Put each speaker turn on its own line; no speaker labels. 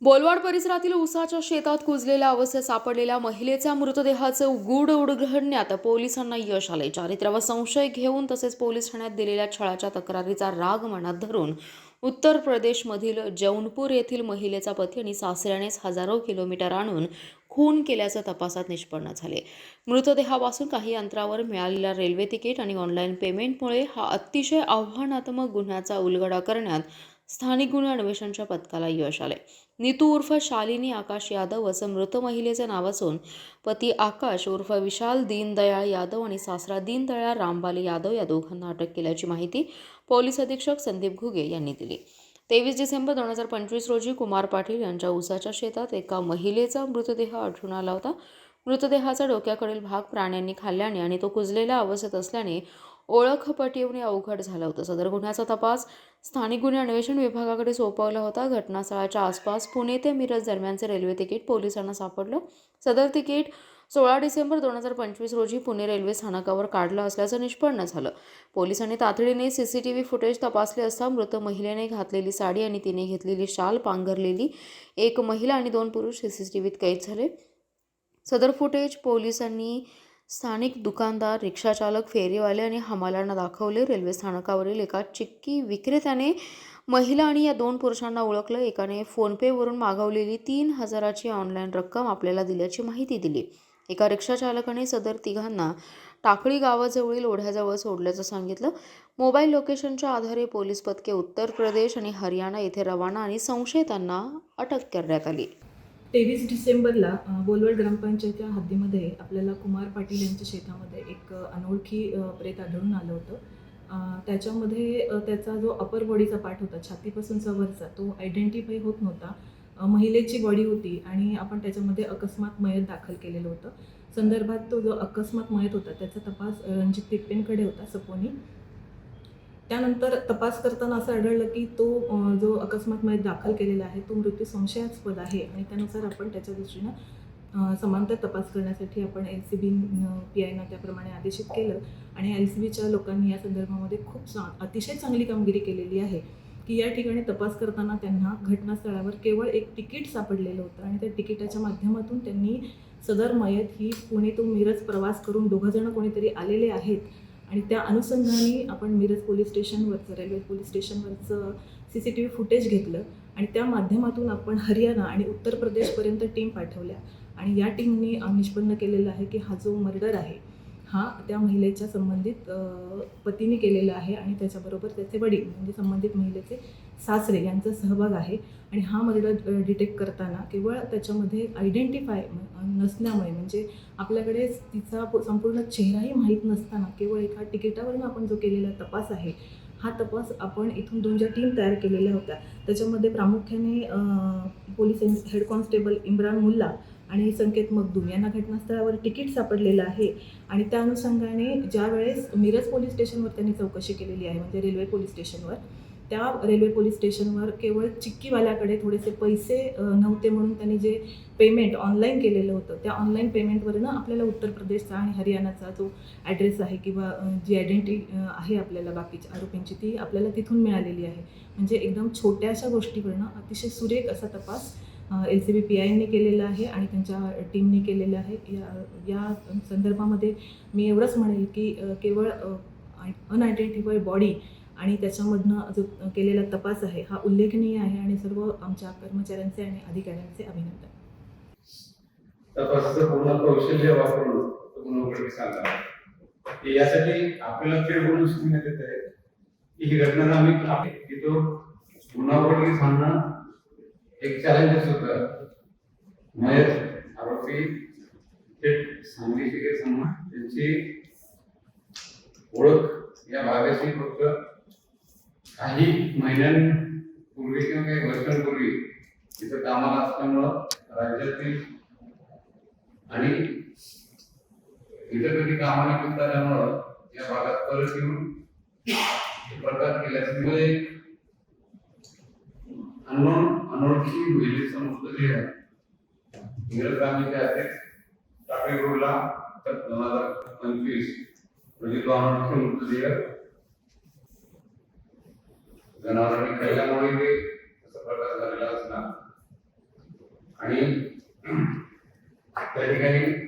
बोलवाड परिसरातील ऊसाच्या शेतात कुजलेल्या अवस्थेत सापडलेल्या महिलेच्या मृतदेहाचं गूढ उलगडण्यात पोलिसांना यश आले. चारित्र्यावर संशय घेऊन तसेच पोलीस ठाण्यात दिलेल्या छळाच्या तक्रारीचा राग मनात धरून उत्तर प्रदेशमधील जौनपूर येथील महिलेचा पती आणि सासऱ्यानेच हजारो किलोमीटर आणून खून केल्याचं तपासात निष्पन्न झाले. मृतदेहापासून काही अंतरावर मिळालेल्या रेल्वे तिकीट आणि ऑनलाईन पेमेंटमुळे हा अतिशय आव्हानात्मक गुन्ह्याचा उलगडा करण्यात स्थानिक गुन्हे अन्वेषणच्या पथकाला यश आले. नीतू उर्फ शालिनी आकाश यादव असं मृत महिलेचे नाव असून पती आकाश उर्फ विशाल दीनदयाळ यादव आणि सासरा दीनदयाळ रामबाले यादव या दोघांना अटक केल्याची माहिती पोलीस अधीक्षक संदीप घुगे यांनी दिली. 23 डिसेंबर 2025 रोजी कुमार पाटील यांच्या ऊसाच्या शेतात एका महिलेचा मृतदेह आढळून आला होता. मृतदेहाचा डोक्याकडील भाग प्राण्यांनी खाल्ल्याने आणि तो कुजलेल्या अवस्थेत असल्याने ओळख पटवणे अवघड झालं होतं. सदर गुन्ह्याचा तपास स्थानिक गुन्हे अन्वेषण विभागाकडे सोपवला होता. घटनास्थळाच्या आसपास पुणे ते मिरज दरम्यानचे रेल्वे तिकीट पोलिसांना सापडलं. सदर तिकीट 16 डिसेंबर 2025 रोजी पुणे रेल्वे स्थानकावर काढलं असल्याचं निष्पन्न झालं. पोलिसांनी तातडीने सीसीटीव्ही फुटेज तपासले असता मृत महिलेने घातलेली साडी आणि तिने घेतलेली शाल पांघरलेली एक महिला आणि 2 पुरुष सीसीटीव्हीत कैद झाले. सदर फुटेज पोलिसांनी स्थानिक दुकानदार, रिक्षाचालक, फेरीवाले आणि हमालांना दाखवले. रेल्वे स्थानकावरील एका चिक्की विक्रेत्याने महिला आणि या 2 पुरुषांना ओळखलं. एकाने फोनपेवरून मागवलेली 3,000ची ऑनलाईन रक्कम आपल्याला दिल्याची माहिती दिली. एका रिक्षाचालकाने सदर तिघांना टाकळी गावाजवळील ओढ्याजवळ सोडल्याचं सांगितलं. मोबाईल लोकेशनच्या आधारे पोलीस पथके उत्तर प्रदेश आणि हरियाणा येथे रवाना आणि संशयितांना अटक करण्यात आली.
23 डिसेंबरला बोलवड ग्रामपंचायतच्या हद्दीमध्ये आपल्याला कुमार पाटील यांच्या शेतामध्ये एक अनोळखी प्रेत आढळून आलं होतं. त्याच्यामध्ये त्याचा जो अपर बॉडीचा पार्ट होता, छातीपासूनचा वरचा, तो आयडेंटिफाय होत नव्हता. महिलेची बॉडी होती आणि आपण त्याच्यामध्ये अकस्मात मयत दाखल केलेलं होतं. संदर्भात तो जो अकस्मात मयत होता त्याचा तपास रणजित तिप्पेंकडे होता, सपोनी. त्यानंतर तपास करताना असं आढळलं की तो जो अकस्मात मयत दाखल केलेला आहे तो मृत्यू संशयास्पद आहे आणि त्यानुसार आपण त्याच्या दृष्टीनं समांतर तपास करण्यासाठी आपण LCB PIना त्याप्रमाणे आदेशित केलं आणि LCBच्या लोकांनी या संदर्भामध्ये खूप अतिशय चांगली कामगिरी केलेली आहे की या ठिकाणी तपास करताना त्यांना घटनास्थळावर केवळ एक तिकीट सापडलेलं होतं आणि त्या तिकिटाच्या माध्यमातून त्यांनी सदर मयत ही पुणे तो मिरज प्रवास करून 2 जण कोणीतरी आलेले आहेत आणि त्या अनुषंगाने आपण मिरज पोलीस स्टेशनवरचं, रेल्वे पोलीस स्टेशनवरचं CCTV फुटेज घेतलं आणि त्या माध्यमातून आपण हरियाणा आणि उत्तर प्रदेशपर्यंत टीम पाठवल्या आणि या टीमनी निष्पन्न केलेलं आहे की हा जो मर्डर आहे हा त्या महिलेच्या संबंधित पतीने केलेला आहे आणि त्याच्याबरोबर त्याचे वडील म्हणजे संबंधित महिलेचे सासरे यांचा सहभाग आहे आणि हा मर्डर डिटेक्ट करताना केवळ त्याच्यामध्ये आयडेंटिफाय नसल्यामुळे म्हणजे आपल्याकडे तिचा संपूर्ण चेहराही माहीत नसताना केवळ एका तिकिटावरून आपण जो केलेला तपास आहे हा तपास आपण इथून 2 ज्या टीम तयार केलेल्या होत्या त्याच्यामध्ये प्रामुख्याने police head constable Imran Mulla आणि संकेत मगदूम यांना घटनास्थळावर तिकीट सापडलेलं आहे आणि त्या अनुषंगाने ज्या वेळेस मिरज पोलीस स्टेशनवर त्यांनी चौकशी केलेली आहे म्हणजे रेल्वे पोलीस स्टेशनवर, त्या रेल्वे पोलीस स्टेशनवर केवळ चिक्कीवाल्याकडे थोडेसे पैसे नव्हते म्हणून त्यांनी जे पेमेंट ऑनलाईन केलेलं होतं त्या ऑनलाईन पेमेंटवरनं आपल्याला उत्तर प्रदेशचा आणि हरियाणाचा जो ॲड्रेस आहे किंवा जी आयडेंटिटी आहे आपल्याला बाकीच्या आरोपींची ती आपल्याला तिथून मिळालेली आहे. म्हणजे एकदम छोट्याशा गोष्टीवरनं अतिशय सुरेख असा तपास LCB PIने केलेला आहे आणि त्यांच्या टीमने केलेला आहे. या संदर्भामध्ये मी एवढंच म्हणेल की केवळ अनआयडेंटिफाईड बॉडी आणि त्याच्यामधनं जो केलेला तपास आहे हा उल्लेखनीय आहे आणि सर्व आमच्या कर्मचाऱ्यांचे आणि अधिकाऱ्यांचे अभिनंदन.
तपासाचं पूर्ण कौशल्य वापरून गुन्हा सांगा यासाठी आपल्याला खेळ बोलून शिकण्यात येत आहे की ही घटना आम्ही की तो गुन्हा उघडकीस आणणं एक चॅलेंजच होतं. मयत आरोपी थेट सांगलीचे काही समोर त्यांची ओळख या भागाशी फक्त काही महिन्यांपूर्वी किंवा काही वर्षांपूर्वी तिथं कामाला असल्यामुळं राज्यातील आणि इतर कधी कामाला घेऊन आल्यामुळं या भागात परत येऊन प्रकार केल्यामुळे अनोळखी महिलेचा मृतदेह मिरज ग्रामीणच्या टाकळी रोडला 2025 रोजी तो अनोळखी मृतदेह जनावरांनी खाल्ल्यामुळे असा प्रकार झालेला असणार आणि त्या ठिकाणी